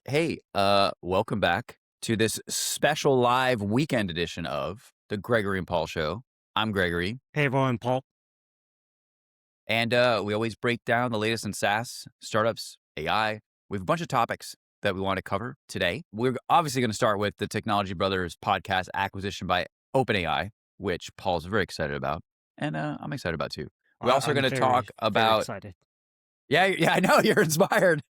Hey, welcome back to this special live weekend edition of the Gregory and Paul Show. I'm Gregory, Hey everyone, Paul. and we always break down the latest in SaaS, startups, AI. We have a bunch of topics that we want to cover today. We're obviously going to start with the Technology Brothers podcast acquisition by OpenAI, which Paul's very excited about, and I'm excited about too. We're also I'm going to talk very about, excited. yeah, I know you're inspired.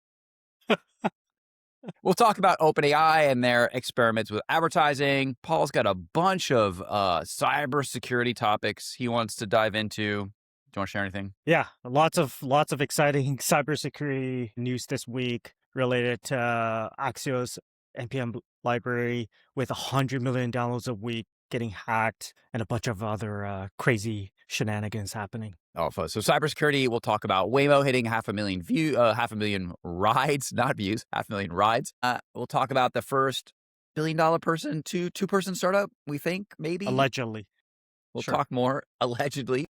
We'll talk about OpenAI and their experiments with advertising. Paul's got a bunch of cybersecurity topics he wants to dive into. Do you want to share anything? Yeah, lots of exciting cybersecurity news this week related to Axios npm library with 100 million downloads a week getting hacked and a bunch of other crazy shenanigans happening. Oh, so cybersecurity. We'll talk about Waymo hitting 500,000 rides, not views, 500,000 rides. We'll talk about the first $1 billion person to two-person startup. We think maybe Allegedly. we'll Sure. talk more allegedly.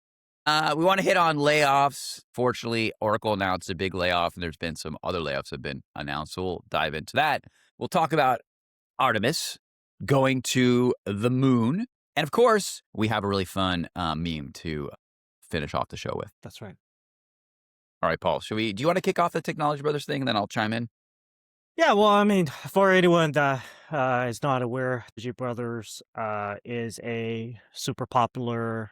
We want to hit on layoffs. Fortunately, Oracle announced a big layoff, and there's been some other layoffs that have been announced. So we'll dive into that. We'll talk about Artemis going to the moon. And of course, we have a really fun meme to finish off the show with. That's right. All right, Paul, do you want to kick off the Technology Brothers thing, and then I'll chime in? Yeah, well, I mean, for anyone that is not aware, G Brothers is a super popular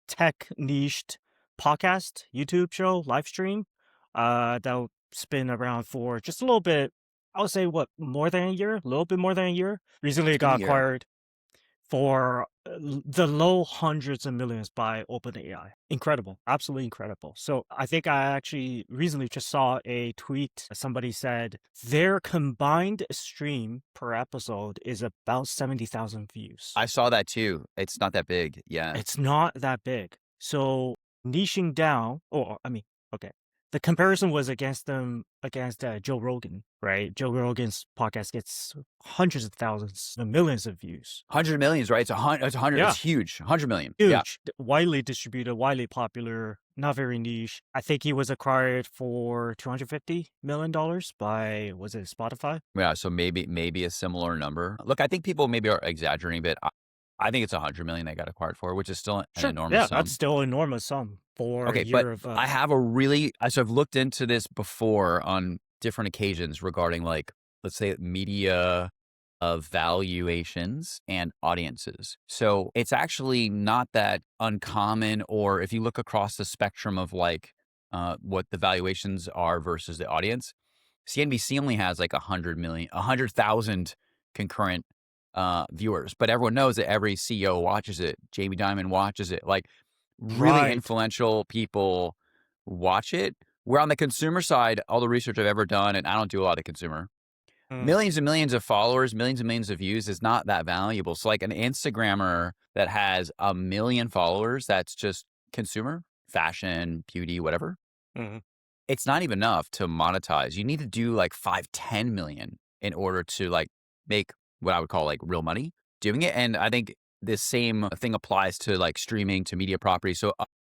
tech niched podcast, YouTube show, live stream that'll spin around for just a little bit. I would say more than a year, a little bit more than a year. Recently, it It's been a got year. acquired for the low hundreds of millions by OpenAI. Incredible, absolutely incredible. So I think I actually recently just saw a tweet. Somebody said their combined stream per episode is about 70,000 views. I saw that too. It's not that big. Yeah. It's not that big. So niching down, okay. The comparison was against Joe Rogan, right? Joe Rogan's podcast gets hundreds of thousands, millions of views. 100 millions, right? It's 100. Yeah. It's huge. 100 million. Huge, Yeah. widely distributed, widely popular, not very niche. I think he was acquired for $250 million by, was it Spotify? Yeah. So maybe a similar number. Look, I think people maybe are exaggerating a bit. I think it's 100 million they got acquired for, which is still an enormous sum. That's still an enormous sum for Okay, a year but of. I have so I've looked into this before on different occasions regarding, like, let's say media valuations and audiences. So it's actually not that uncommon, or if you look across the spectrum of like what the valuations are versus the audience, CNBC only has like 100,000 concurrent viewers, but everyone knows that every CEO watches it. Jamie Dimon watches it. Like, really Right. influential people watch it. Where on the consumer side, all the research I've ever done, and I don't do a lot of consumer, millions and millions of followers, millions and millions of views is not that valuable. So like an Instagrammer that has 1 million followers, that's just consumer, fashion, beauty, whatever. Mhm. It's not even enough to monetize. You need to do like 5-10 million in order to like make what I would call like real money doing it. And I think this same thing applies to like streaming, to media properties. So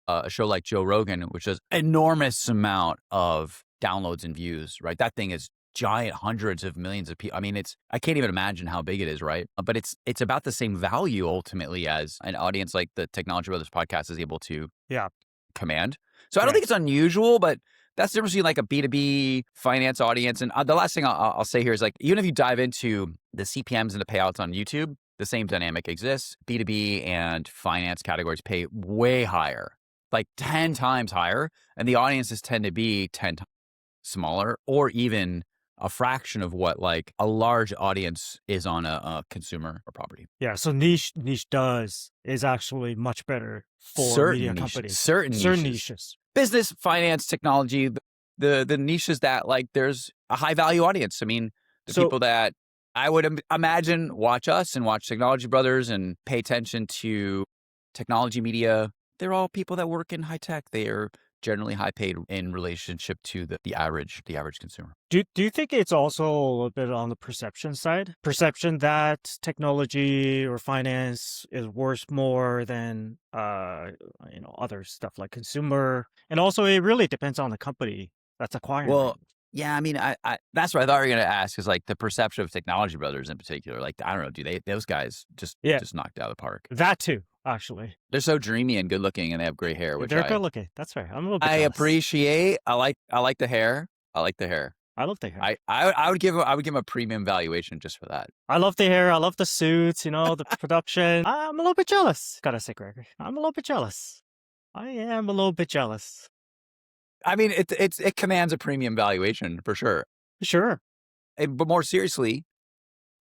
a show like Joe Rogan, which has enormous amount of downloads and views, right? That thing is giant, hundreds of millions of people. I mean, I can't even imagine how big it is, right? But it's about the same value ultimately as an audience like the Technology Brothers podcast is able to command. So I don't think it's unusual, but that's the difference between like a B2B finance audience. And the last thing I'll say here is, like, even if you dive into the CPMs and the payouts on YouTube, the same dynamic exists. B2B and finance categories pay way higher, like 10 times higher. And the audiences tend to be 10 times smaller, or even a fraction of what like a large audience is on a consumer or property. Yeah, so niche is actually much better for media companies. Certain niches. Business, finance, technology, the niches that like there's a high value audience. I mean, people that I would imagine watch us and watch Technology Brothers and pay attention to technology media, they're all people that work in high tech. They are generally high paid in relationship to the average consumer. Do you think it's also a little bit on the perception side? Perception that technology or finance is worth more than other stuff like consumer, and also it really depends on the company that's acquiring. Well, Yeah, I mean, I that's what I thought you were gonna ask is, like, the perception of Technology Brothers in particular, like, I don't know, do they those guys Yeah, just knocked it out of the park. that too, actually. They're so dreamy and good looking, and they have great hair, which They're good looking. That's right. I'm a little bit I jealous. appreciate. I like the hair. I like the hair. I love the hair. I would give 'em a premium valuation just for that. I love the hair. I love the suits, the production. I'm a little bit jealous. Gotta say, Gregory. I'm a little bit jealous. I am a little bit jealous. I mean, it commands a premium valuation for sure. Sure. But more seriously,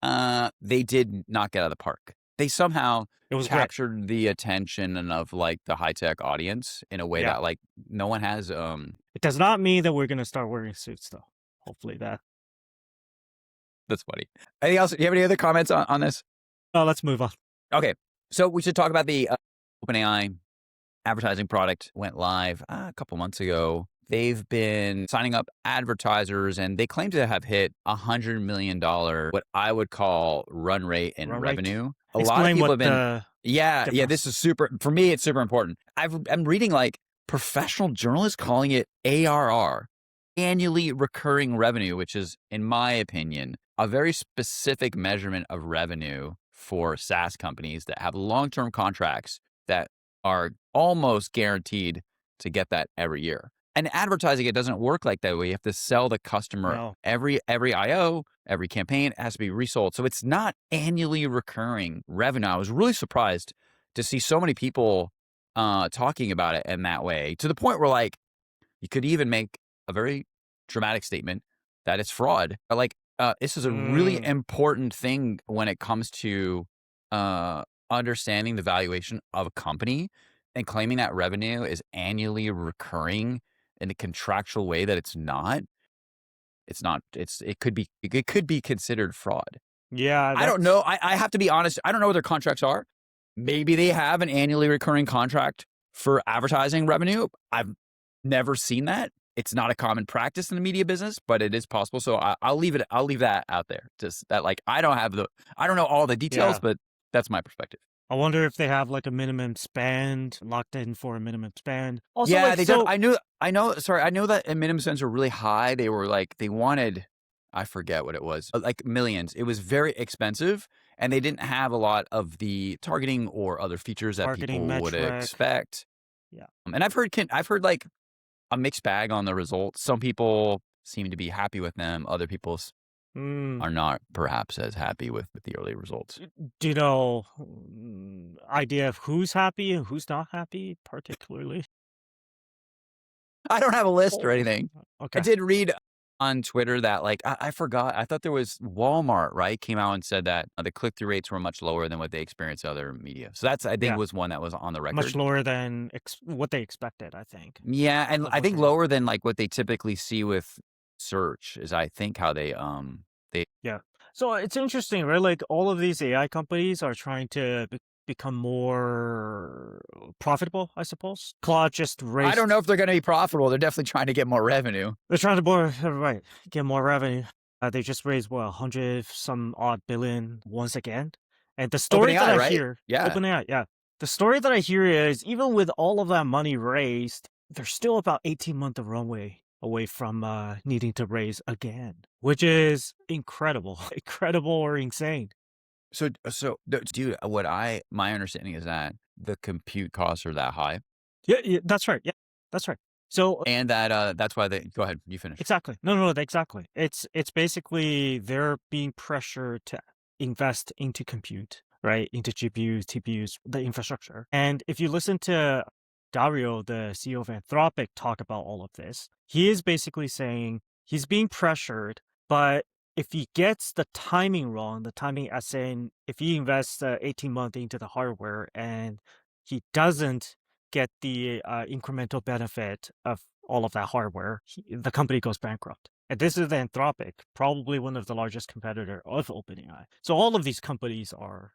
they did not get out of the park. They somehow It was great. captured the attention and of like the high tech audience in a way Yeah. that like no one has. It does not mean that we're gonna start wearing suits, though. Hopefully that. That's funny. Anything else? Do you have any other comments on this? Oh, let's move on. Okay, so we should talk about the OpenAI advertising product went live a couple months ago. They've been signing up advertisers and they claim to have hit $100 million, what I would call run rate in Run rate. revenue. A lot of Explain people what have been, the yeah, difference. this is super, for me, it's super important. I'm reading like professional journalists calling it ARR, annually recurring revenue, which is, in my opinion, a very specific measurement of revenue for SaaS companies that have long-term contracts that are almost guaranteed to get that every year. And advertising, it doesn't work like that way. You have to sell the customer No. every IO, every campaign has to be resold. So it's not annually recurring revenue. I was really surprised to see so many people talking about it in that way, to the point where like you could even make a very dramatic statement that it's fraud. Like this is a really important thing when it comes to understanding the valuation of a company and claiming that revenue is annually recurring in a contractual way that it's not. It's not. It could be considered fraud. Yeah, I don't know. I have to be honest. I don't know what their contracts are. Maybe they have an annually recurring contract for advertising revenue. I've never seen that. It's not a common practice in the media business, but it is possible. So I'll leave it. I'll leave that out there. Just that, like, I don't know all the details, yeah. but that's my perspective. I wonder if they have like a minimum spend locked in for a minimum spend. Also, Yeah, like they don't. so. I know. Sorry, I know that minimum spends were really high. They were like they wanted. I forget what it was. Like millions. It was very expensive, and they didn't have a lot of the targeting or other features that Targeting people would metric. expect. Yeah. And I've heard like a mixed bag on the results. Some people seem to be happy with them. Other people Mm. are not perhaps as happy with the early results. Do you know idea of who's happy and who's not happy, particularly? I don't have a list or Oh, anything. I okay. did read on Twitter that like I forgot. I thought there was Walmart, right? Came out and said that the click-through rates were much lower than what they experienced in other media. So that's I think Yeah. was one that was on the Much record. lower than what they expected, I think, Yeah, and of I what think they lower than like what they typically see with search is I think how they yeah. So it's interesting, right? Like all of these AI companies are trying to become more profitable, I suppose. Claude just I don't raised. know if they're going to be profitable. They're definitely trying to get more revenue. They're trying to more right get more revenue. They just raised what 100 some odd billion once again. And the story that OpenAI, I right? hear, Yeah. OpenAI, yeah, the story that I hear is even with all of that money raised, they're still about 18 months of runway away from needing to raise again, which is incredible, incredible or insane. Dude, my understanding is that the compute costs are that high, Yeah, yeah, that's right. Yeah, that's right. So and that's why they go ahead. You finish. exactly. No, exactly. It's basically they're being pressured to invest into compute, right? Into GPUs, TPUs, the infrastructure. And if you listen to Dario, the CEO of Anthropic, talk about all of this, he is basically saying he's being pressured, but if he gets the timing wrong, the timing as in if he invests 18 months into the hardware and he doesn't get the incremental benefit of all of that hardware, the company goes bankrupt. And this is Anthropic, probably one of the largest competitor of OpenAI. So all of these companies are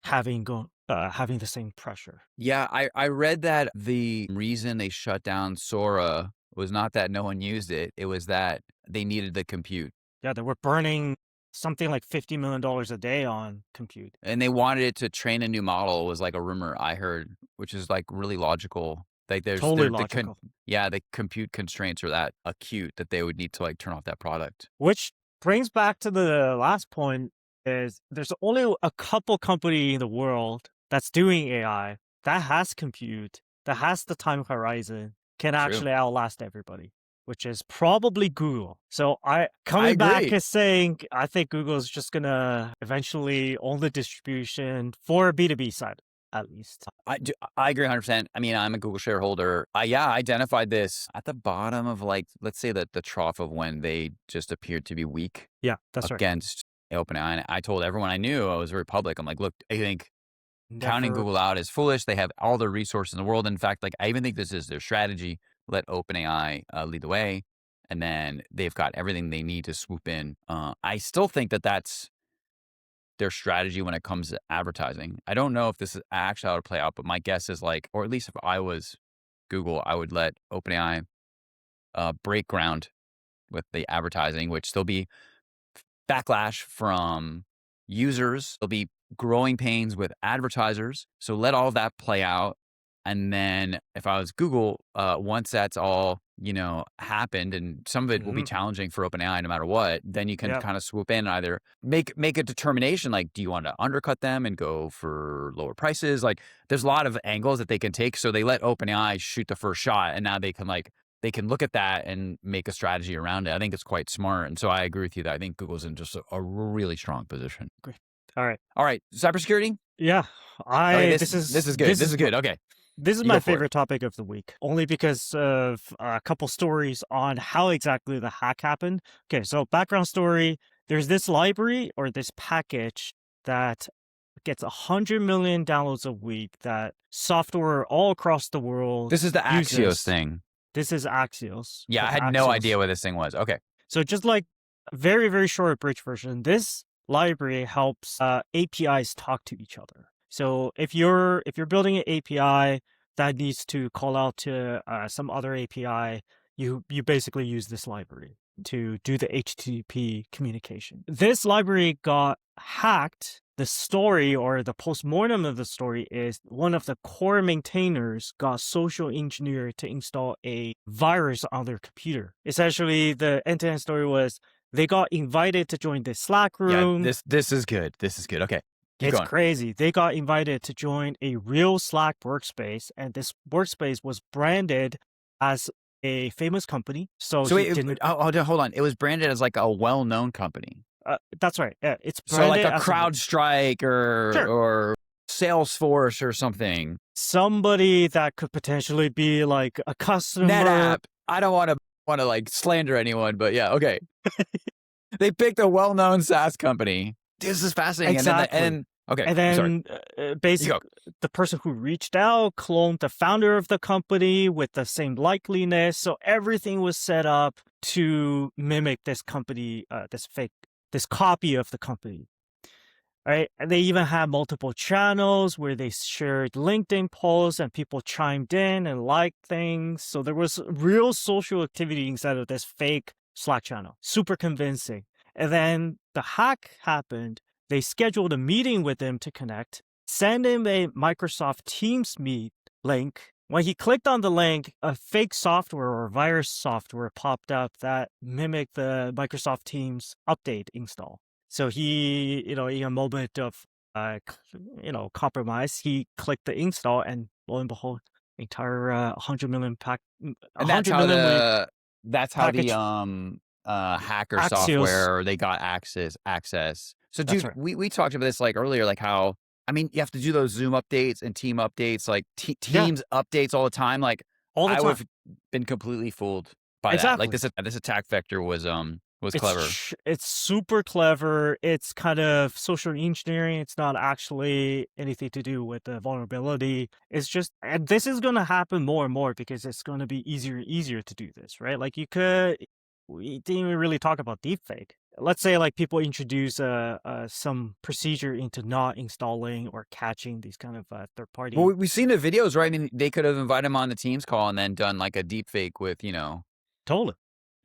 having the same pressure. Yeah, I read that the reason they shut down Sora was not that no one used it. It was that they needed the compute. Yeah, they were burning something like $50 million a day on compute. And they wanted it to train a new model was like a rumor I heard, which is like really logical. Like there's Totally the logical. the compute constraints are that acute that they would need to like turn off that product. Which brings back to the last point is there's only a couple company in the world that's doing AI that has compute, that has the time horizon, can True. actually outlast everybody, which is probably Google. So I coming back agree. is saying I think Google is just gonna eventually own the distribution for B2B side, at least. I agree 100%. I mean, I'm a Google shareholder. I identified this at the bottom of like, let's say that the trough of when they just appeared to be weak Yeah, that's right. against OpenAI. And I told everyone I knew, I was very public. I'm like, look, I think counting Never. Google out is foolish. They have all the resources in the world. In fact, like I even think this is their strategy. Let OpenAI lead the way, and then they've got everything they need to swoop in. I still think that that's their strategy when it comes to advertising. I don't know if this is actually how to play out, but my guess is like, or at least if I was Google, I would let OpenAI break ground with the advertising, which there'll be backlash from users. There'll be growing pains with advertisers. So let all of that play out. And then if I was Google, once that's all, happened, and some of it will be Mhm. challenging for OpenAI no matter what, then you can Yep. kind of swoop in and either make a determination, like, do you want to undercut them and go for lower prices? Like there's a lot of angles that they can take. So they let OpenAI shoot the first shot, and now they can look at that and make a strategy around it. I think it's quite smart. And so I agree with you that I think Google's in just a really strong position. Great. All right. All right. Cybersecurity. Yeah. Okay. I This is good. This is good. Okay. This is You go my for it. favorite topic of the week, only because of a couple stories on how exactly the hack happened. Okay, so background story, there's this library or this package that gets 100 million downloads a week that software all across the world This is the Axios uses. thing. This is Axios, Yeah. I called had no idea Axios. what this thing was. Okay. So just like a very, very short bridge version, this library helps APIs talk to each other. So if you're building an API that needs to call out to some other API, you basically use this library to do the HTTP communication. This library got hacked. The story or the postmortem of the story is one of the core maintainers got social engineered to install a virus on their computer. Essentially, the end-to-end story was they got invited to join the Slack Yeah. room. This is good. This is good. Okay. Keep It's going. crazy. They got invited to join a real Slack workspace, and this workspace was branded as a famous company. So So he wait, didn't. hold on. It was branded as like a well-known company. That's right. Yeah, it's So like branded a as a CrowdStrike sure or Salesforce or something. somebody that could potentially be like a customer. NetApp. I don't want to like slander anyone, but yeah, okay. They picked a well-known SaaS company. This is fascinating. Exactly. And okay, And I'm sorry. then You go. the person who reached out cloned the founder of the company with the same likeliness. So everything was set up to mimic this company, this copy of the company. Right. And they even had multiple channels where they shared LinkedIn posts and people chimed in and liked things. So there was real social activity inside of this fake Slack channel. Super convincing. And then the hack happened. They scheduled a meeting with him to connect, send him a Microsoft Teams meet link. When he clicked on the link, a fake software or virus software popped up that mimicked the Microsoft Teams update install. So he, in a moment of, compromise, he clicked the install, and lo and behold, entire 100 million And 100 million week that's how the package. hacker Axios. software they got access. So That's dude, right. we talked about this like earlier, like how I mean you have to do those Zoom updates and team updates, like Yeah, Teams updates all the time. Like all the I would time. have been completely fooled by that. Like Exactly. this attack vector was clever. It's super clever. It's kind of social engineering. It's not actually anything to do with the vulnerability. It's just, and this is going to happen more and more because it's going to be easier and easier to do this, right? Like we didn't even really talk about deepfake. Let's say like people introduce some procedure into not installing or catching these kind of third party. Well, we've seen the videos, right? I mean, they could have invited him on the Teams call and then done like a deep fake with, Totally.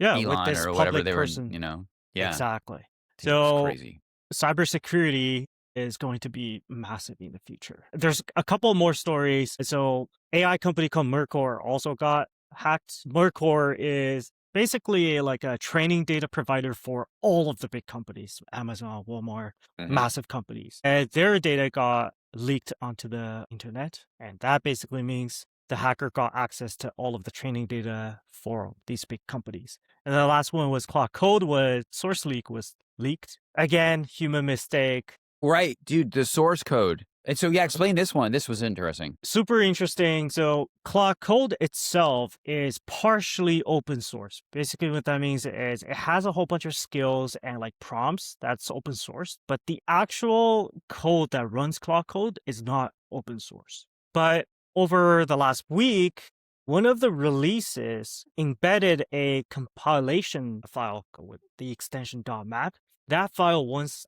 Yeah, with Elon this or whatever public they were, person. Yeah, Exactly. dude, it's So crazy. cybersecurity is going to be massive in the future. There's a couple more stories. So AI company called Mercor also got hacked. Mercor is basically like a training data provider for all of the big companies, Amazon, Walmart, Mhm. massive companies. And their data got leaked onto the internet. And that basically means the hacker got access to all of the training data for these big companies. And the last one was Cloud Code, was source leak was leaked. Again, human mistake. Right, dude, the source code. And so, yeah, explain this one. This was interesting. Super interesting. So Cloud Code itself is partially open source. Basically, what that means is it has a whole bunch of skills and like prompts that's open source, but the actual code that runs Cloud Code is not open source. But over the last week, one of the releases embedded a compilation file with the extension .map. That file, once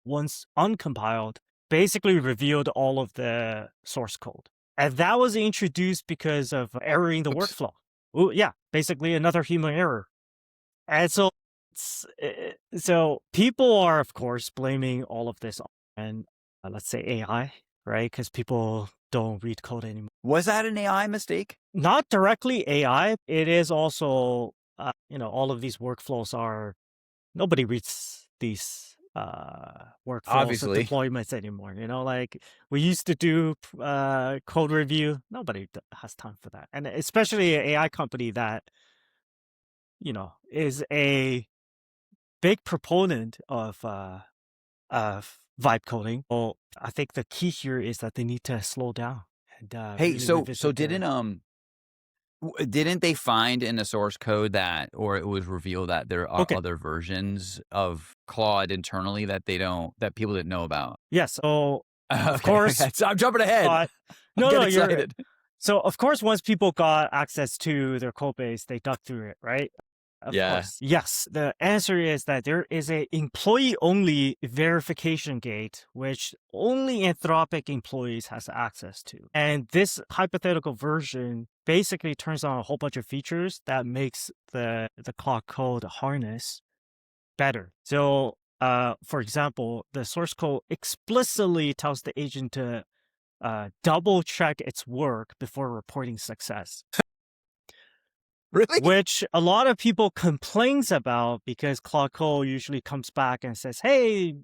uncompiled, basically revealed all of the source code. And that was introduced because of error in the Oops. workflow. Ooh, yeah, basically another human error. And so, so people are, of course, blaming all of this on, let's say, AI, right? Because people don't read code anymore. Was that an AI mistake? Not directly AI. It is also, all of these workflows are, nobody reads these workflows and Obviously. deployments anymore. Like we used to do code review. Nobody has time for that. And especially an AI company that, is a big proponent of vibe coding. Well, I think the key here is that they need to slow down and Hey, really so revisit their. didn't they find in the source code that, or it was revealed that there are Okay. other versions of Claude internally that that people didn't know about? Yes. So of Okay, course, okay. So I'm jumping ahead. got I'm no, getting no, you're excited. so of course once people got access to their code base, they dug through it, right? Of Yeah. course. Yes. The answer is that there is a employee only verification gate, which only Anthropic employees has access to. And this hypothetical version basically turns on a whole bunch of features that makes the clock code harness better. So for example, the source code explicitly tells the agent to double check its work before reporting success, Really? which a lot of people complains about because Cloud Code usually comes back and says, hey,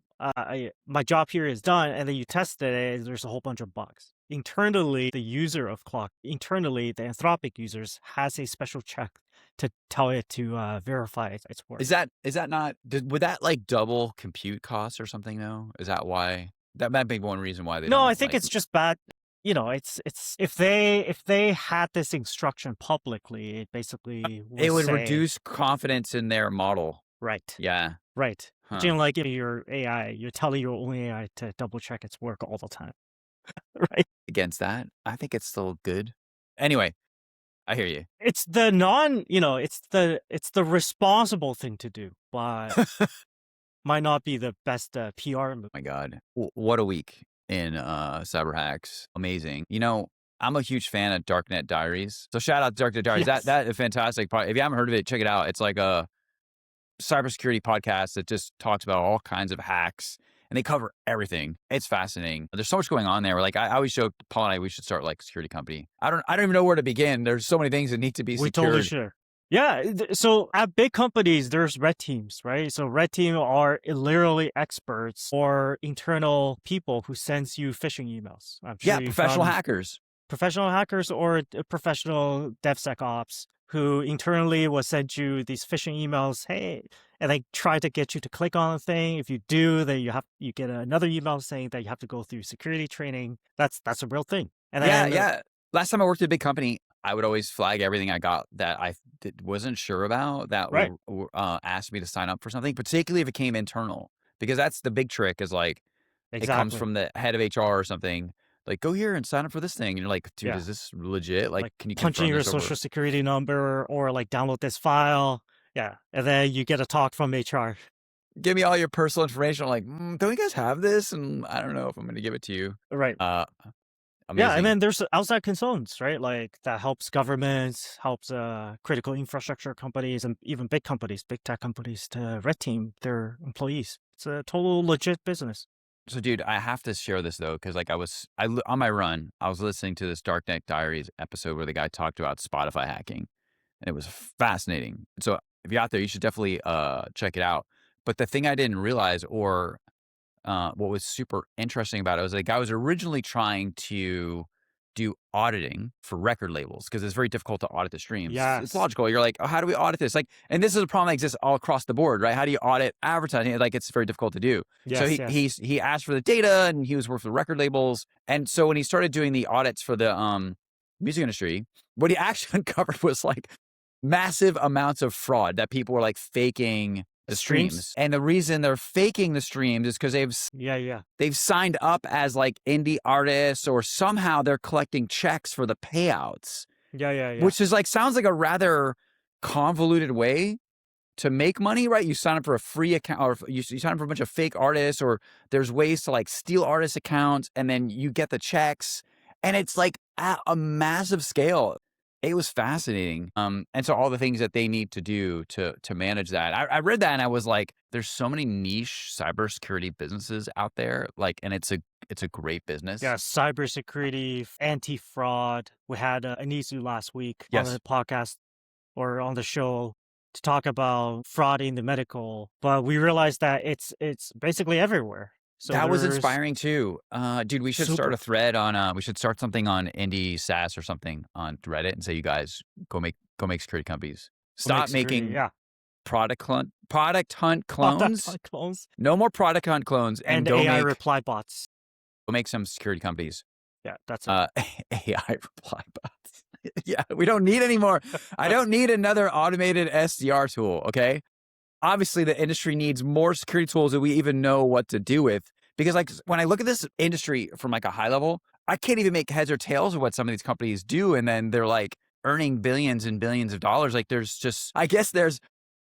my job here is done. And then you test it and there's a whole bunch of bugs. Internally, the user of internally, the Anthropic users has a special check to tell it to verify its work. Is that not, would that like double compute costs or something though? Is that why? That might be one reason why they No, I don't think like. it's just bad. It's if they had this instruction publicly, it basically It would would say, reduce confidence in their model. right, Yeah. right. Huh. Imagine like if your AI, you're telling your own AI to double check its work all the time, right? Against that, I think it's still good. Anyway, I hear you. It's the non, it's the responsible thing to do, but might not be the best PR move. My God. What a week in cyber hacks. Amazing. I'm a huge fan of Darknet Diaries. So shout out to Darknet Diaries. That Yes, that is fantastic. If you haven't heard of it, check it out. It's like a cybersecurity podcast that just talks about all kinds of hacks and they cover everything. It's fascinating. There's so much going on there. Like I always joke, Paul and I, we should start like a security company. I don't even know where to begin. There's so many things that need to be we totally secured. should. Yeah, so at big companies, there's red teams, right? So red team are literally experts or internal people who sends you phishing emails. I'm sure Yeah, you've professional gotten hackers. professional hackers or professional DevSecOps who internally will send you these phishing emails. Hey, and they try to get you to click on the thing. If you do, then you get another email saying that you have to go through security training. That's a real thing. And Yeah, then yeah. Last time I worked at a big company, I would always flag everything I got that I wasn't sure about that right, asked me to sign up for something, particularly if it came internal, because that's the big trick is like it comes exactly. from the head of HR or something. Like, go here and sign up for this thing. And you're like, dude, Yeah. is this legit? Like, Like can you punching confirm your this over? social security number or like download this file. Yeah. And then you get a talk from HR. Give me all your personal information. I'm like, don't you guys have this? And I don't know if I'm going to give it to you. Right. Uh, Yeah. And Amazing. then there's outside consultants, right? Like that helps governments, helps critical infrastructure companies and even big companies, big tech companies to red team their employees. It's a total legit business. So, dude, I have to share this though, because like on my run, I was listening to this Darknet Diaries episode where the guy talked about Spotify hacking, and it was fascinating. So, if you're out there, you should definitely check it out. But the thing I didn't realize, or what was super interesting about it, was the guy was originally trying to do auditing for record labels because it's very difficult to audit the streams. It's Yes. logical. You're like, oh, how do we audit this? Like, and this is a problem that exists all across the board, right? How do you audit advertising? Like, it's very difficult to do. So Yes. Yes. he asked for the data, and he was working with record labels. And so when he started doing the audits for the music industry, what he actually uncovered was like massive amounts of fraud, that people were like faking the streams. And the reason they're faking the streams is because Yeah. they've signed up as like indie artists, or somehow they're collecting checks for the payouts, Yeah. which is like, sounds like a rather convoluted way to make money, right? You sign up for a free account, or you sign up for a bunch of fake artists, or there's ways to like steal artist accounts, and then you get the checks, and it's like at a massive scale. It was fascinating. And so all the things that they need to do to manage that. I read that and I was like, there's so many niche cybersecurity businesses out there. Like, and it's a great business. Yeah, cybersecurity, anti-fraud. We had Anisu last week on Yes. the podcast or on the show to talk about fraud in the medical, but we realized that it's basically everywhere. So That was there's inspiring too. Dude, we should start super a thread on, we should start something on indie SaaS or something on Reddit and say, you guys go make security companies. Stop security, making yeah, product hunt product clones. clones No more product hunt clones, and and go AI make reply bots. some security companies. Yeah, that's it. AI reply bots. Yeah, we don't need any more. I don't need another automated SDR tool, okay? Obviously, the industry needs more security tools that we even know what to do with. Because like, when I look at this industry from like a high level, I can't even make heads or tails of what some of these companies do. And then they're like earning billions and billions of dollars. Like, I guess there's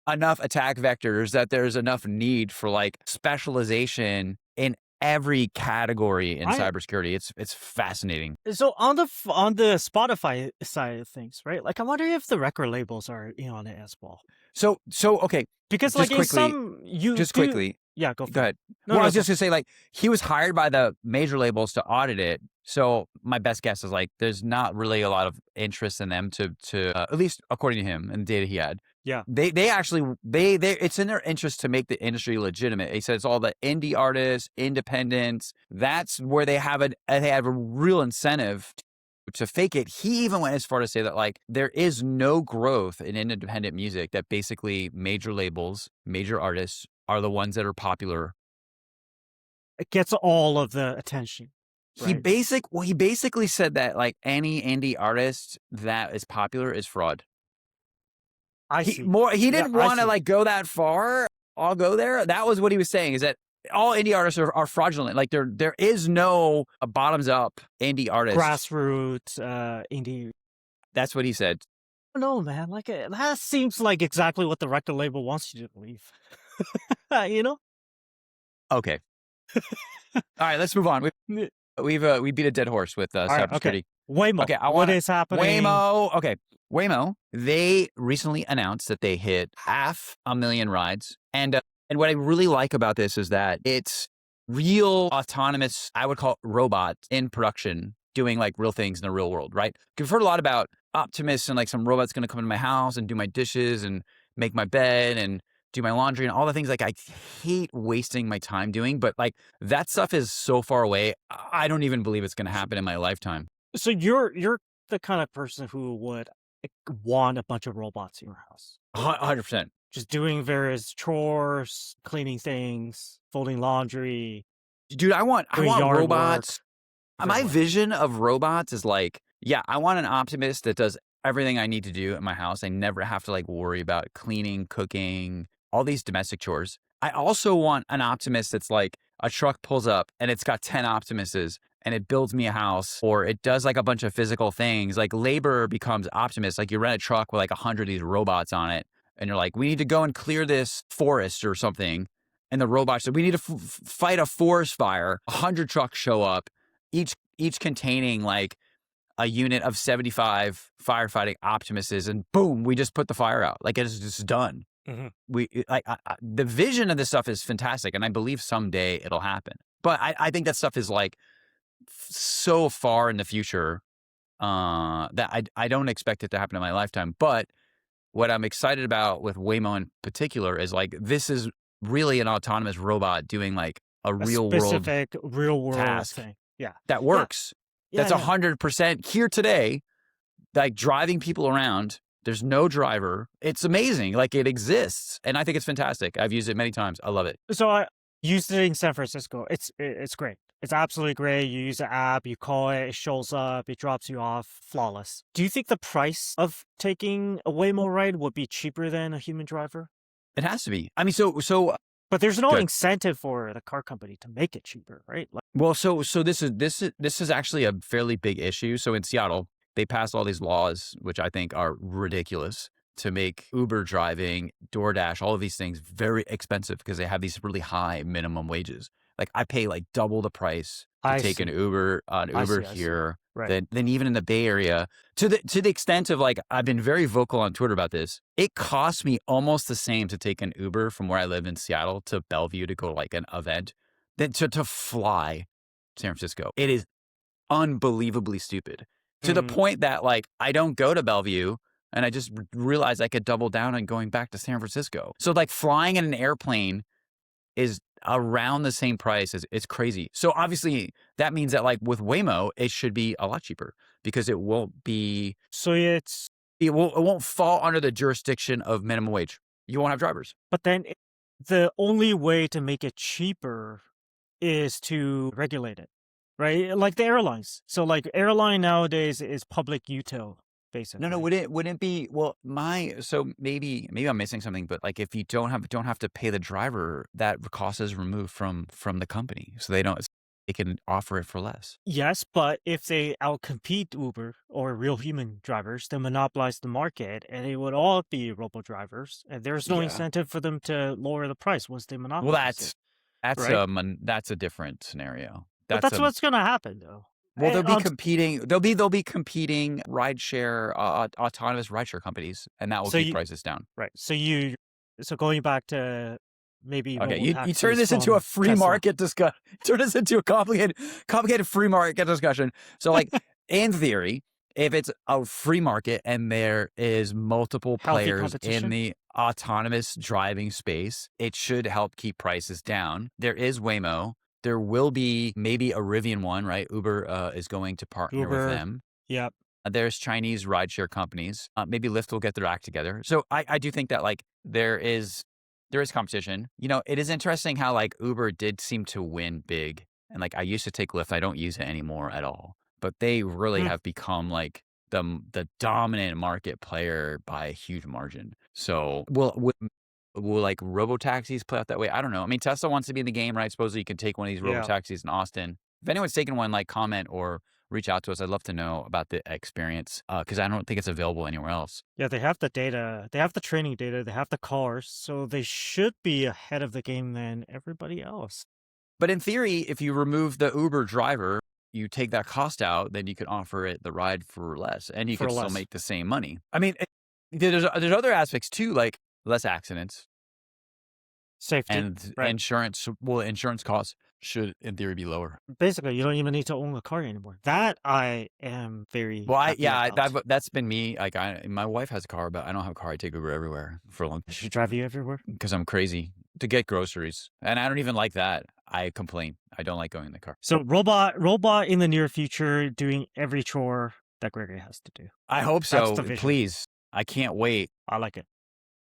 enough attack vectors that there's enough need for like specialization in every category in cybersecurity. It's fascinating. So on the Spotify side of things, right? Like, I wonder if the record labels are in on it as well. So okay, Because just like quickly, in some you just do, quickly. yeah, go Go ahead. No, Well, I no, was just gonna say, like, he was hired by the major labels to audit it. So my best guess is like, there's not really a lot of interest in them to at least according to him and the data he had. Yeah. They actually it's in their interest to make the industry legitimate. He said it's all the indie artists, independents. That's where they have a real incentive to fake it. He even went as far to say that like, there is no growth in independent music, that basically major labels, major artists are the ones that are popular. It gets all of the attention. He Right? basically said that like, any indie artist that is popular is fraud. I He see. didn't want to like go that far. I'll go there. That was what he was saying, is that all indie artists are fraudulent. Like, there is no bottoms up indie artist. Grassroots, indie. That's what he said. No, man. Like, that seems like exactly what the record label wants you to believe. You know? Okay. All right, let's move on. We beat a dead horse with cybersecurity. Okay. Waymo. Okay, What is happening? Waymo. Okay, Waymo. They recently announced that they hit 500,000 rides, and what I really like about this is that it's real autonomous, I would call it, robots in production doing like real things in the real world, right? We've heard a lot about Optimus and like some robot's going to come into my house and do my dishes and make my bed and do my laundry and all the things like I hate wasting my time doing. But like, that stuff is so far away. I don't even believe it's going to happen in my lifetime. So you're the kind of person who would want a bunch of robots in your house. 100%. Just doing various chores, cleaning things, folding laundry. Dude, I want yard robots. work. My Everywhere. vision of robots is like, yeah, I want an Optimist that does everything I need to do at my house. I never have to like worry about cleaning, cooking, all these domestic chores. I also want an Optimist that's like, a truck pulls up and it's got 10 Optimuses and it builds me a house, or it does like a bunch of physical things. Like, labor becomes Optimist. Like, you rent a truck with like 100 of these robots on it and you're like, we need to go and clear this forest or something. And the robot said, we need to fight a forest fire. 100 trucks show up, each containing like a unit of 75 firefighting Optimuses, and boom, we just put the fire out. Like, it's just done. Mhm. The vision of this stuff is fantastic, and I believe someday it'll happen. But I think that stuff is like so far in the future that I don't expect it to happen in my lifetime. But what I'm excited about with Waymo in particular is like this is really an autonomous robot doing like a A real world specific real world task thing. Yeah. that Yeah. works. Yeah, That's yeah. 100% here today, like driving people around. There's no driver. It's amazing. Like it exists. And I think it's fantastic. I've used it many times. I love it. So I used it in San Francisco. It's great. It's absolutely great. You use the app, you call it, it shows up, it drops you off, flawless. Do you think the price of taking a Waymo ride would be cheaper than a human driver? It has to be. I mean, so But there's no good. incentive for the car company to make it cheaper, right? Like, Well, so this is actually a fairly big issue. So in Seattle, they passed all these laws, which I think are ridiculous, to make Uber driving, DoorDash, all of these things very expensive because they have these really high minimum wages. Like I pay like double the price to I take an see. Uber I see. here Right. than even in the Bay Area. To the extent of like I've been very vocal on Twitter about this. It costs me almost the same to take an Uber from where I live in Seattle to Bellevue to go to like an event than to fly San Francisco. It is unbelievably stupid to the point that like I don't go to Bellevue and I just realized I could double down on going back to San Francisco. So like flying in an airplane is around the same price as it's crazy. So obviously that means that like with Waymo, it should be a lot cheaper because it won't be, So it won't fall under the jurisdiction of minimum wage. You won't have drivers. but then the only way to make it cheaper is to regulate it, right? Like the airlines. So like airline nowadays is public util, basically. No, wouldn't it be, well, so maybe I'm missing something, but like if you don't have to pay the driver, that cost is removed from the company. So they can offer it for less. Yes, but if they outcompete Uber or real human drivers, they monopolize the market and it would all be robo drivers. And there's no Yeah. incentive for them to lower the price once they Well, monopolize that's right? that's a different scenario. But that's what's going to happen though. Well, they'll And be competing. They'll be competing rideshare, autonomous rideshare companies, and that will so keep you, prices down. right. So going back to maybe Okay, robo you turn this into a from free Tesla. market discussion. Turn this into a complicated free market discussion. So, like in theory, if it's a free market and there is multiple Healthy players in competition. the autonomous driving space, it should help keep prices down. There is Waymo. There will be maybe a Rivian one, right? Uber is going to partner with Uber. them. Yep. There's Chinese rideshare companies. Maybe Lyft will get their act together. So I do think that like there is competition. You know, it is interesting how like Uber did seem to win big. And like I used to take Lyft. I don't use it anymore at all. But they really have become like the dominant market player by a huge margin. So will like robo taxis play out that way? I don't know. I mean, Tesla wants to be in the game, right? Supposedly you can take one of these robo Yeah. taxis in Austin. If anyone's taken one, like comment or reach out to us. I'd love to know about the experience because I don't think it's available anywhere else. Yeah, they have the data, they have the training data, they have the cars, so they should be ahead of the game than everybody else. But in theory, if you remove the Uber driver, you take that cost out, then you could offer it the ride for less and you For could still less. make the same money. I mean, there's other aspects too, like less accidents Safety, and right? insurance. Well, insurance costs should in theory be lower. Basically, you don't even need to own a car anymore. That I am very Well, happy about. that's been me. Like my wife has a car, but I don't have a car. I take Uber everywhere for a long Does she drive you everywhere? because I'm crazy to get groceries. And I don't even like that. I complain. I don't like going in the car. So robot in the near future doing every chore that Gregory has to do. I hope That's so. the vision. Please. I can't wait. I like it.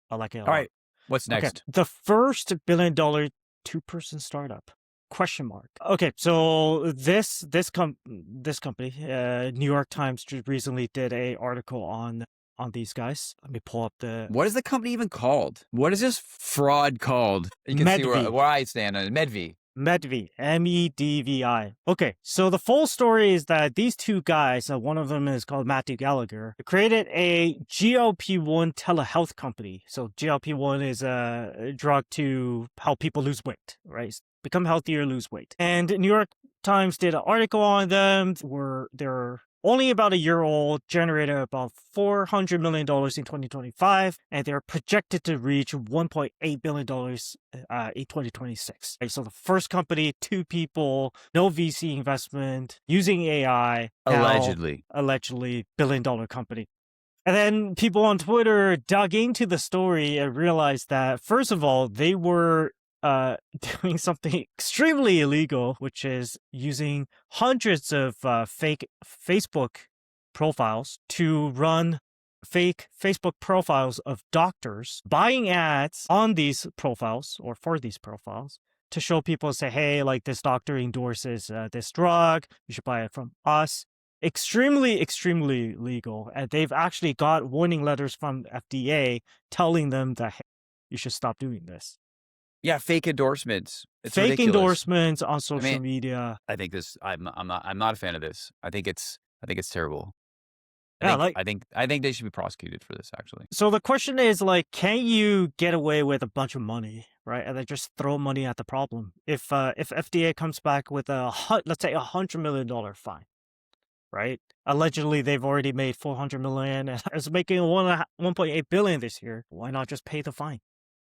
I like it a All lot. right. What's Okay, next? the first $1 billion two-person startup? Question mark. Okay, so this company, New York Times just recently did a article on these guys. Let me pull up the What is the company even called? What is this fraud called? You can see Medvi. where I stand on it. Medvi. Medvi, MEDVI. Okay, so the full story is that these two guys, one of them is called Matthew Gallagher, created a GLP-1 telehealth company. So GLP-1 is a drug to help people lose weight, right? Become healthier, lose weight. And New York Times did an article on them where they're only about a year old, generated about $400 million in 2025, and they're projected to reach $1.8 billion in 2026. Right, so the first company, two people, no VC investment, using AI, now Allegedly. allegedly billion-dollar company. And then people on Twitter dug into the story and realized that, first of all, they were doing something extremely illegal, which is using hundreds of fake Facebook profiles to run fake Facebook profiles of doctors, buying ads on these profiles or for these profiles to show people, say, hey, like this doctor endorses this drug, you should buy it from us. Extremely legal. And they've actually got warning letters from FDA telling them that, hey, you should stop doing this. Yeah, fake endorsements. It's Fake ridiculous. endorsements on I social mean, media. I think this. I'm not a fan of this. I think it's terrible. I Yeah, think like, I think I think they should be prosecuted for this. Actually, so the question is, like, can you get away with a bunch of money, right? And then just throw money at the problem. If FDA comes back with let's say $100 million fine, right? Allegedly, they've already made 400 million and is making 1.8 billion this year. Why not just pay the fine?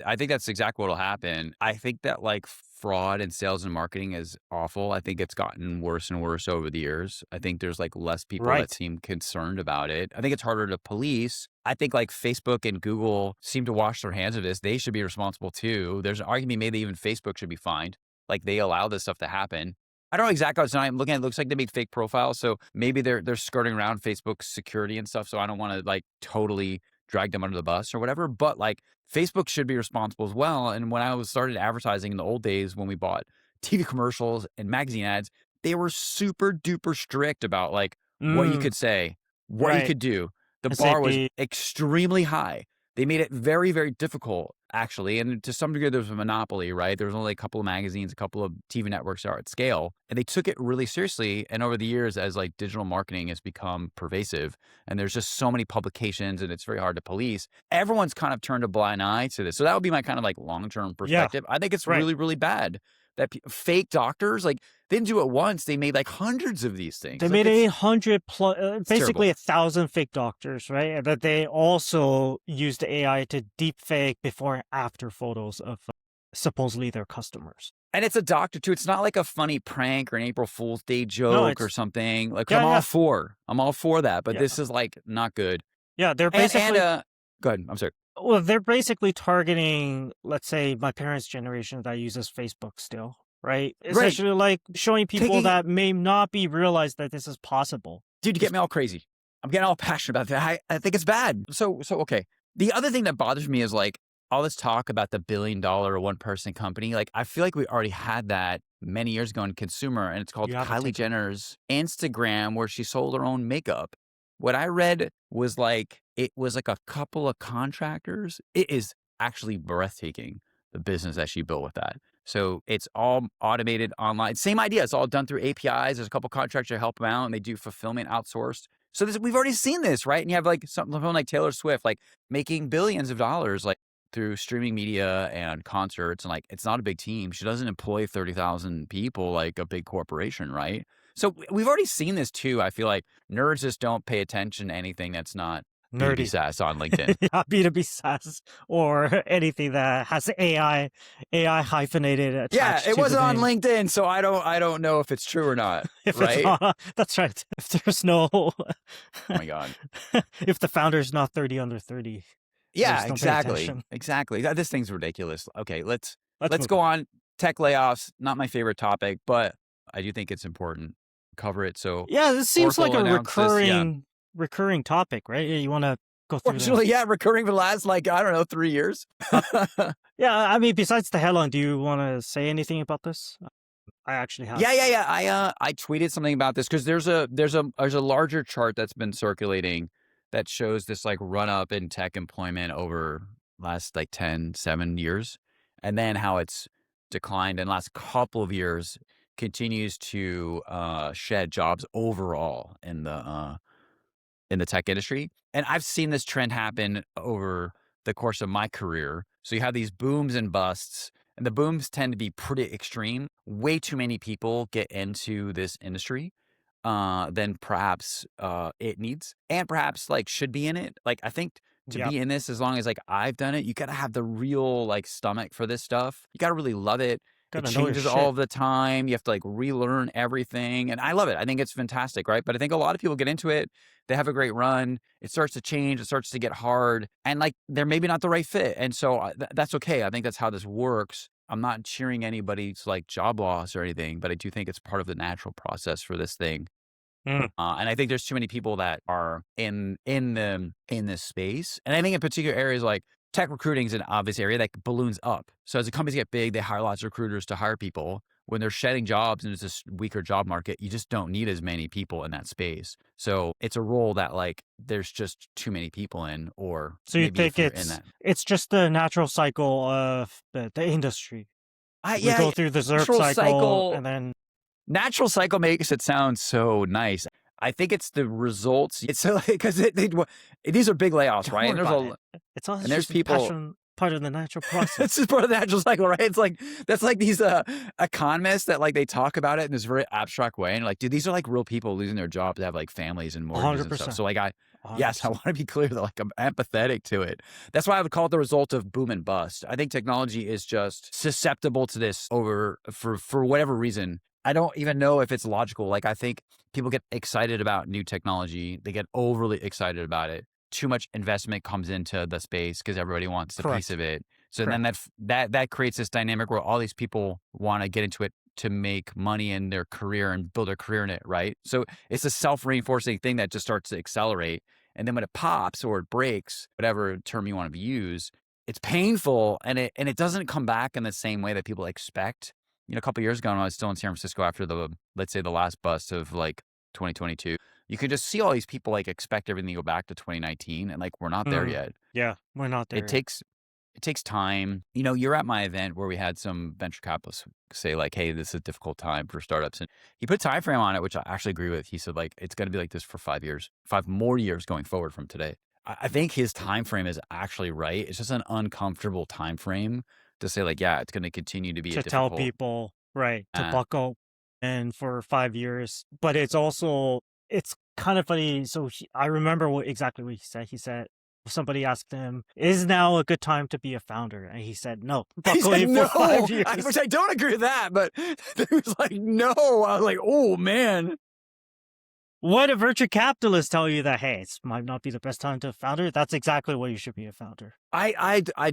I think that's exactly what'll happen. I think that like fraud in sales and marketing is awful. I think it's gotten worse and worse over the years. I think there's like less people that Right. seem concerned about it. I think it's harder to police. I think like Facebook and Google seem to wash their hands of this. They should be responsible too. There's an argument made that even Facebook should be fined. Like they allow this stuff to happen. I don't know exactly what I'm looking at. It looks like they made fake profiles. So maybe they're skirting around Facebook's security and stuff. So I don't want to like totally drag them under the bus or whatever. But like Facebook should be responsible as well. And when I was started advertising in the old days when we bought TV commercials and magazine ads, they were super duper strict about like what you Mm, could say, what you right. could do. The bar was SAP. extremely high. They made it very, very difficult, actually. And to some degree, there was a monopoly, right? There was only a couple of magazines, a couple of TV networks that are at scale. And they took it really seriously. And over the years, as like digital marketing has become pervasive, and there's just so many publications and it's very hard to police, everyone's kind of turned a blind eye to this. So that would be my kind of like long-term Yeah, perspective. I think it's right. really, really bad that fake doctors, like they didn't do it once. They made like hundreds of these They things. Like made 800 plus, it's basically terrible. 1,000 fake doctors, right? And that they also used AI to deep fake before and after photos of supposedly their customers. And it's a doctor too. It's not like a funny prank or an April Fool's Day No, joke or it's, something. Like yeah, yeah, I'm all for that. But yeah. this is like not good. Yeah, they're And basically, go ahead. I'm sorry. well, they're basically targeting, let's say, my parents' generation that uses Facebook still, right? Right. Essentially, like showing people Taking that may not be realized that this is possible. dude, you get me all crazy. I'm getting all passionate about that. I think it's bad. So okay. The other thing that bothers me is like all this talk about the $1 billion one person company. Like I feel like we already had that many years ago in consumer, and it's called You haven't Kylie taken. Jenner's Instagram, where she sold her own makeup. What I read was like it was like a couple of contractors. It is actually breathtaking, the business that she built with that. So it's all automated online. Same idea. It's all done through APIs. There's a couple contractors that help them out, and they do fulfillment outsourced. So we've already seen this, right? And you have like someone like Taylor Swift, like making billions of dollars, like through streaming media and concerts. And like, it's not a big team. She doesn't employ 30,000 people like a big corporation, right? So we've already seen this too. I feel like nerds just don't pay attention to anything that's not B2B Nerdy. SaaS on LinkedIn. Yeah, B2B SaaS or anything that has AI hyphenated Yeah, attached it to the wasn't on name. LinkedIn, so I don't know if it's true or not, If it's right? not, that's right. If there's no, Oh my God. if the founder's not 30 under 30, you Yeah, just don't pay exactly. attention. Exactly. This thing's ridiculous. Okay, let's Let's let's move go on. on. Tech layoffs, not my favorite topic, but I do think it's important. Cover it. So Yeah, this seems like Oracle a announced this. Yeah. recurring topic, right? Yeah, you want to go through the. Fortunately, yeah, recurring for the last like, I don't know, 3 years. Yeah, I mean, besides the headline, do you want to say anything about this? I actually have. Yeah. I tweeted something about this because there's a larger chart that's been circulating that shows this like run up in tech employment over last like 7 years, and then how it's declined in the last couple of years, continues to shed jobs overall in the tech industry. And I've seen this trend happen over the course of my career. So you have these booms and busts, and the booms tend to be pretty extreme. Way too many people get into this industry. than perhaps it needs, and perhaps like should be in it. Like I think to Yep. be in this, as long as like I've done it, you gotta have the real like stomach for this stuff. You gotta really love it. It Gotta know your changes all shit. of the time. You have to like relearn everything. And I love it. I think it's fantastic, right? But I think a lot of people get into it. They have a great run. It starts to change. It starts to get hard. And like they're maybe not the right fit. And so that's okay. I think that's how this works. I'm not cheering anybody's like job loss or anything, but I do think it's part of the natural process for this thing. Mm. And I think there's too many people that are in this space. And I think in particular areas like tech recruiting is an obvious area that balloons up. So as the companies get big, they hire lots of recruiters to hire people. When they're shedding jobs and it's this weaker job market, you just don't need as many people in that space. So it's a role that like there's just too many people in, or So you maybe think if you're in that. it's just the natural cycle of the industry. We Yeah, go through the ZERP natural cycle cycle. and then Natural cycle makes it sound so nice. I think it's the results. It's so because these are big layoffs, don't right? worry And there's about it. It's all and there's just a people. part of the natural process. This is part of the natural cycle, right? It's like that's like these economists that like they talk about it in this very abstract way, and like, dude, these are like real people losing their jobs to have like families and mortgages and stuff. 100%. So like, yes, I 100%. want to be clear that like I'm empathetic to it. That's why I would call it the result of boom and bust. I think technology is just susceptible to this for whatever reason. I don't even know if it's logical. Like I think people get excited about new technology. They get overly excited about it. Too much investment comes into the space because everybody wants a piece Correct. of it. So then Correct. that creates this dynamic where all these people want to get into it to make money in their career and build a career in it, right? So it's a self-reinforcing thing that just starts to accelerate. And then when it pops or it breaks, whatever term you want to use, it's painful and it doesn't come back in the same way that people expect. You know, a couple of years ago when I was still in San Francisco after let's say the last bust of like 2022, you could just see all these people like expect everything to go back to 2019, and like we're not there Mm. yet. Yeah, we're not It there yet. takes it takes time. You know, you're at my event where we had some venture capitalists say like, "Hey, this is a difficult time for startups," and he put a time frame on it, which I actually agree with. He said like it's going to be like this for 5 years, 5 more years going forward from today. I think his time frame is actually right. It's just an uncomfortable time frame to say like, yeah, it's going to continue to be a To tell difficult. people, right, to Uh, buckle and for 5 years. But it's kind of funny. So I remember exactly what he said. He said, somebody asked him, is now a good time to be a founder? And he said, no, he buckle said in for no, 5 years. which I don't agree with that, but he was like, no. I was like, oh man. What if venture capitalists tell you that, hey, it might not be the best time to a founder? That's exactly what you should be a founder.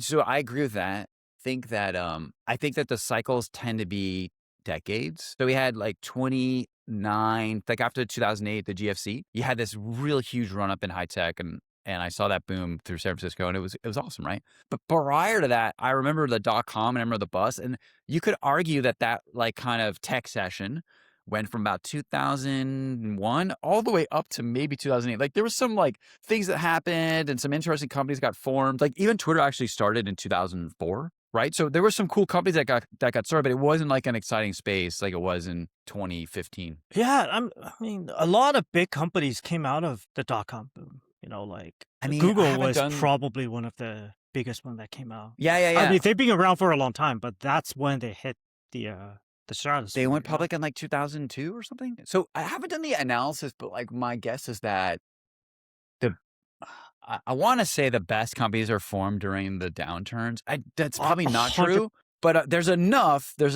So I agree with that. I think that the cycles tend to be decades. So we had like 29, like after 2008, the GFC, you had this real huge run up in high tech, and I saw that boom through San Francisco, and it was awesome, right? But prior to that, I remember the .com and I remember the bust, and you could argue that like kind of tech session went from about 2001 all the way up to maybe 2008. Like there was some like things that happened and some interesting companies got formed. Like even Twitter actually started in 2004, right? So there were some cool companies that got started, but it wasn't like an exciting space like it was in 2015. Yeah, I mean, a lot of big companies came out of the .com boom. You know, like I mean, I Google haven't was done. probably one of the biggest one that came out. Yeah, yeah, I yeah. mean, they've been around for a long time, but that's when they hit the stratosphere. They went you know? public in like 2002 or something. So I haven't done the analysis, but like my guess is that the I want to say the best companies are formed during the downturns. That's probably not 100. true, but there's enough they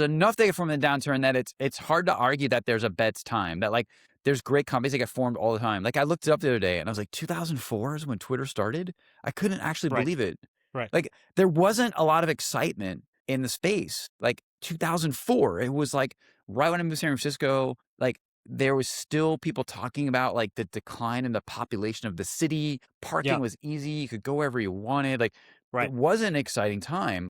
get formed in the downturn that it's hard to argue that there's a best time. That like there's great companies that get formed all the time. Like I looked it up the other day and I was like, 2004 is when Twitter started. I couldn't actually Right. believe it. Right. Like there wasn't a lot of excitement in the space. Like 2004, it was like right when I moved to San Francisco. Like there was still people talking about like the decline in the population of the city. Parking Yeah. was easy. You could go wherever you wanted. Like Right. it was an exciting time.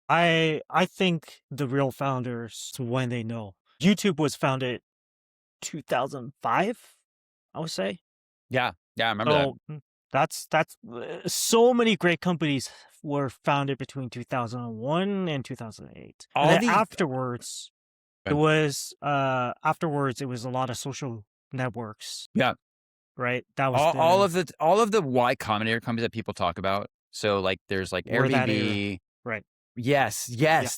I think the real founders, when they know, YouTube was founded 2005, I would say. Yeah. Yeah. I remember that. So that's so many great companies were founded between 2001 and 2008. All And then these- afterwards, it was a lot of social networks. Yeah. Right. That was all of the Y Combinator companies that people talk about. So like there's like Were that era. Airbnb. Right. Yes.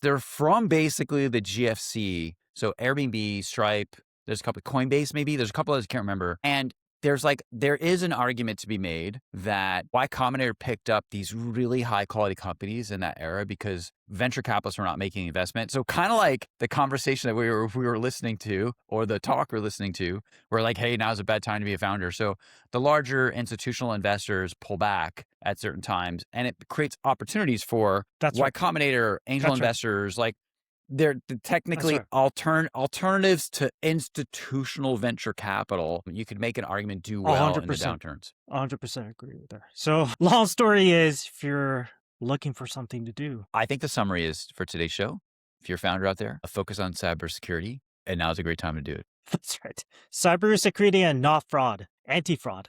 They're from basically the GFC. So Airbnb, Stripe, There's a couple, Coinbase maybe. There's a couple others I can't remember. And there is an argument to be made that Y Combinator picked up these really high quality companies in that era because venture capitalists were not making investment. So kind of like the conversation that we were listening to, or the talk we're listening to, we're like, hey, now's a bad time to be a founder. So the larger institutional investors pull back at certain times, and it creates opportunities for Y Combinator, angel investors, like they're technically alternatives to institutional venture capital. You could make an argument do well 100%. in the downturns. 100% agree with that. So long story is, if you're looking for something to do, I think the summary is for today's show, if you're a founder out there, focus on cybersecurity, and now's a great time to do it. That's right. Cybersecurity and not fraud, anti-fraud.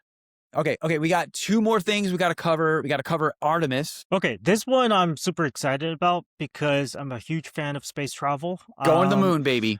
Okay. We got two more things we got to cover. We got to cover Artemis. Okay, this one I'm super excited about because I'm a huge fan of space travel. Going to the moon, baby.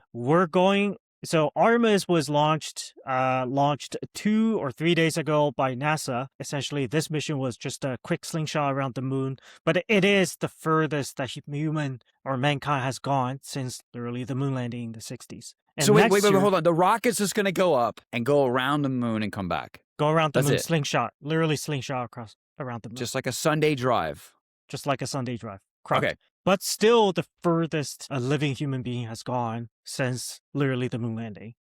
So Artemis was launched 2 or 3 days ago by NASA. Essentially, this mission was just a quick slingshot around the moon, but it is the furthest that human or mankind has gone since literally the moon landing in the 60s. And so wait, hold on. The rocket's just going to go up and go around the moon and come back. Go around the moon, slingshot, literally slingshot around the moon. Just like a Sunday drive. Correct. Okay. But still the furthest a living human being has gone since literally the moon landing.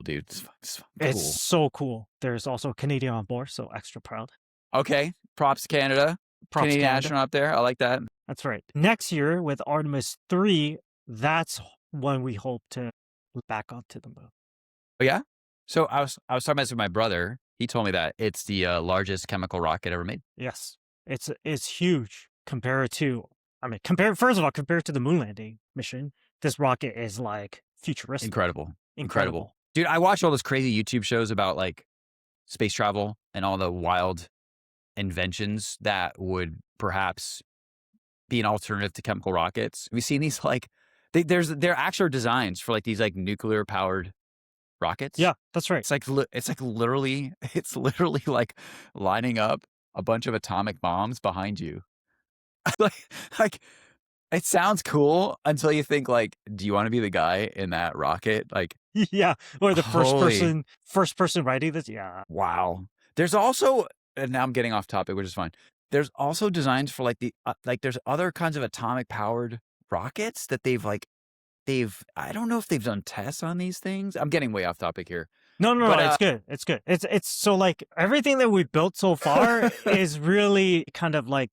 Dude, it's cool. It's so cool. There's also a Canadian on board, so extra proud. Okay. Props to Canada. Canadian astronaut up there. I like that. That's right. Next year with Artemis 3, that's when we hope to back onto the moon. Oh, yeah? So I was talking about this with my brother. He told me that it's the largest chemical rocket ever made. Yes. It's huge compared to first of all, compared to the moon landing mission, this rocket is like futuristic. Incredible. Dude, I watch all those crazy YouTube shows about like space travel and all the wild inventions that would perhaps be an alternative to chemical rockets. Have you seen these like there actual designs for like these like nuclear powered rockets? Yeah, that's right. It's literally like lining up a bunch of atomic bombs behind you. like it sounds cool until you think like, do you want to be the guy in that rocket? Like, yeah, or the first person writing this. Yeah. Wow. There's also, and now I'm getting off topic, which is fine. There's also designs for like there's other kinds of atomic powered rockets that I don't know if they've done tests on these things. I'm getting way off topic here. No, it's good. It's so like everything that we've built so far is really kind of like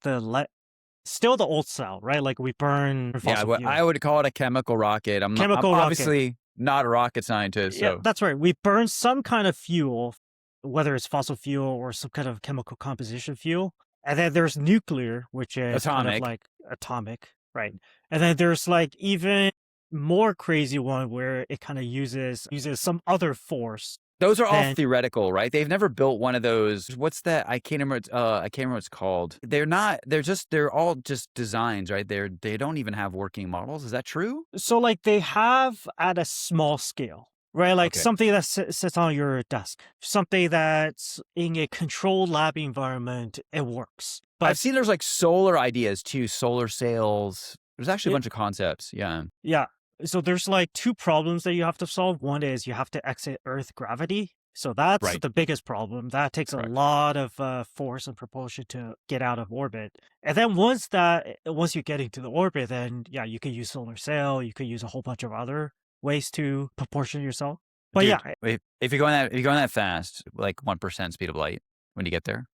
still the old style, right? Like we burn fossil fuel. I would call it a chemical rocket. I'm obviously not a rocket scientist. So. Yeah, that's right. We burn some kind of fuel, whether it's fossil fuel or some kind of chemical composition fuel. And then there's nuclear, which is atomic. Kind of like atomic, right? And then there's like even more crazy one where it kind of uses some other force. Those are all theoretical, right? They've never built one of those. What's that? I can't remember what it's called. They're all just designs, right? They don't even have working models. Is that true? So like they have at a small scale, right? Like something that sits on your desk, something that's in a controlled lab environment, it works. But I've seen there's like solar ideas too, solar sails. There's actually a bunch of concepts. Yeah. Yeah. So there's like 2 problems that you have to solve. One is you have to exit Earth gravity. So that's the biggest problem. That takes a lot of force and propulsion to get out of orbit. And then once you get into the orbit, then you can use solar sail. You could use a whole bunch of other ways to proportion yourself. But Dude, if you're going that fast, like 1% speed of light, when you get there,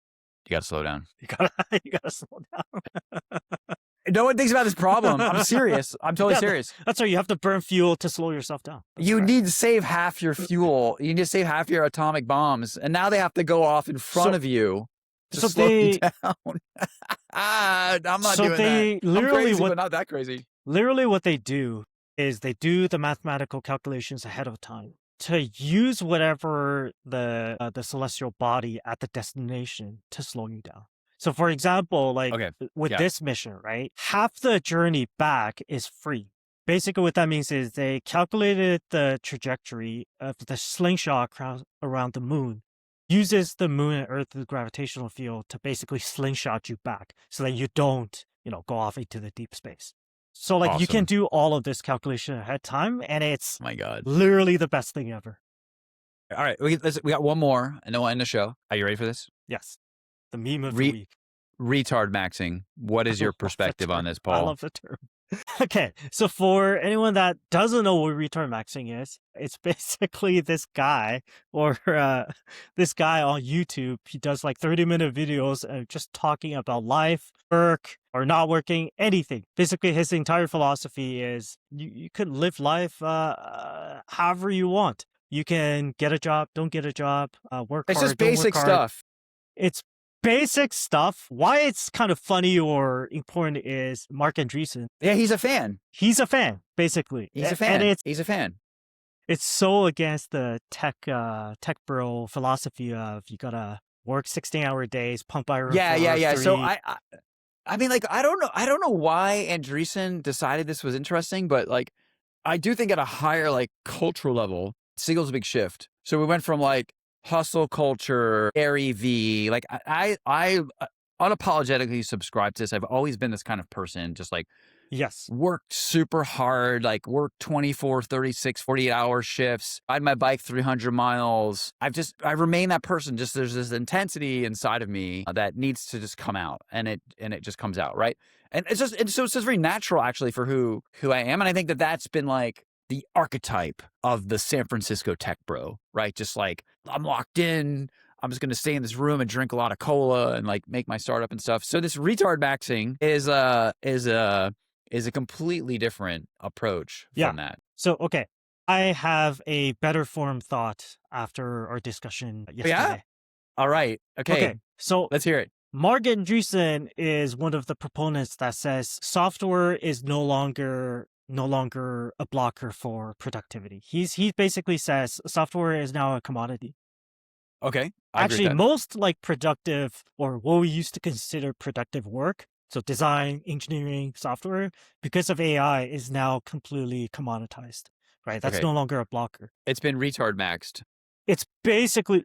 you got to slow down. You gotta slow down. No one thinks about this problem. I'm serious. I'm totally serious. That's why you have to burn fuel to slow yourself down. You need to save half your fuel. You need to save half your atomic bombs. And now they have to go off in front of you to slow you down. I'm not doing that. I'm crazy, but not that crazy. Literally what they do is they do the mathematical calculations ahead of time to use whatever the celestial body at the destination to slow you down. So for example, like with this mission, right, half the journey back is free. Basically what that means is they calculated the trajectory of the slingshot around the moon, uses the moon and Earth's gravitational field to basically slingshot you back so that you don't, go off into the deep space. So like you can Awesome. do all of this calculation ahead of time, and it's Oh my God. literally the best thing ever. All right. We got one more and then we'll end the show. Are you ready for this? Yes. The meme of the Re- week. retard maxing. What I is your love the perspective on term. this, I Paul? love the term. Okay, so for anyone that doesn't know what retard maxing is, it's basically this guy or this guy on YouTube. He does like 30-minute videos just talking about life, work, or not working, anything. Basically, his entire philosophy is you could live life however you want. You can get a job, don't get a job, work It's hard, just don't work basic hard. stuff. It's basic stuff. Why it's kind of funny or important is Mark Andreessen. Yeah, he's a fan. He's a fan, basically. He's a And fan. He's a fan. it's so against the tech bro philosophy of you gotta work 16-hour days, pump iron Yeah. for So 30. I mean, like, I don't know why Andreessen decided this was interesting, but like, I do think at a higher like cultural level, signals a big shift. So we went from like hustle culture, Gary V. Like I unapologetically subscribe to this. I've always been this kind of person, just like Yes. worked super hard, like worked 24, 36, 48-hour shifts, ride my bike 300 miles. I remain that person. Just there's this intensity inside of me that needs to just come out, and it just comes out, right? And it's just very natural actually for who I am, and I think that that's been like the archetype of the San Francisco tech bro, right? Just like I'm locked in. I'm just going to stay in this room and drink a lot of cola and like make my startup and stuff. So this retard maxing is a completely different approach Yeah. from that. So, okay. I have a better form thought after our discussion yesterday. Yeah? All right. Okay. So Let's hear it. Mark Andreessen is one of the proponents that says software is no longer a blocker for productivity. He basically says software is now a commodity. Okay. I agree Actually, with that. most like productive or what we used to consider productive work, so design, engineering, software, because of AI is now completely commoditized, right? That's Okay. no longer a blocker. It's been retard maxed. It's basically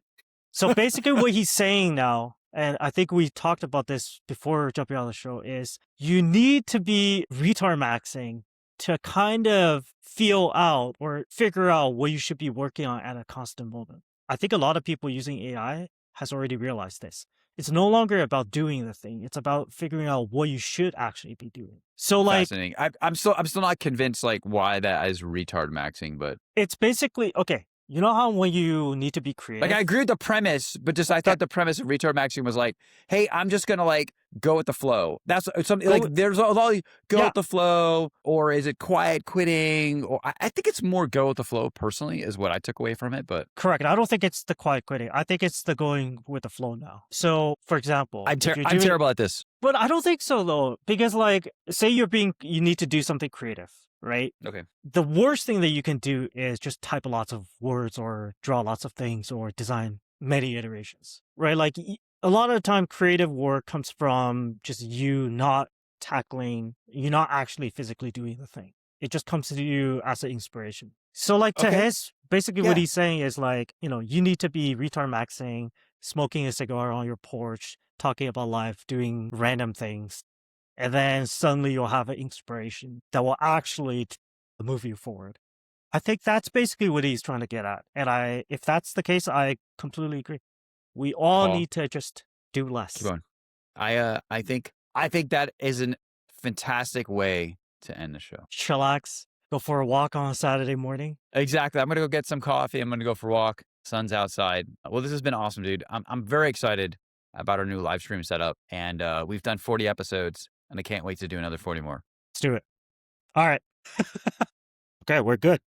what he's saying now, and I think we talked about this before jumping on the show, is you need to be retard maxing to kind of feel out or figure out what you should be working on at a constant moment. I think a lot of people using AI has already realized this. It's no longer about doing the thing. It's about figuring out what you should actually be doing. So like, Fascinating. I'm still not convinced like why that is retard maxing, but it's basically, okay, you know how when you need to be creative? like I agree with the premise, but just I thought the premise of retard maxing was like, hey, I'm just gonna like go with the flow. That's something like there's all go with the flow, or is it quiet quitting? Or I think it's more go with the flow personally is what I took away from it. But Correct. I don't think it's the quiet quitting. I think it's the going with the flow now. So, for example, I'm terrible at this. But I don't think so though, because like, say you need to do something creative, right? Okay. The worst thing that you can do is just type lots of words or draw lots of things or design many iterations, right? Like a lot of the time creative work comes from just you not actually physically doing the thing. It just comes to you as an inspiration. So like to his, basically what he's saying is like, you need to be retard maxing, smoking a cigar on your porch, talking about life, doing random things. And then suddenly you'll have an inspiration that will actually move you forward. I think that's basically what he's trying to get at. And if that's the case, I completely agree. We all need to just do less. Keep going. I think that is a fantastic way to end the show. Chillax, go for a walk on a Saturday morning. Exactly. I'm going to go get some coffee. I'm going to go for a walk. Sun's outside. Well, this has been awesome, dude. I'm very excited about our new live stream setup. And we've done 40 episodes, and I can't wait to do another 40 more. Let's do it. All right. Okay, we're good.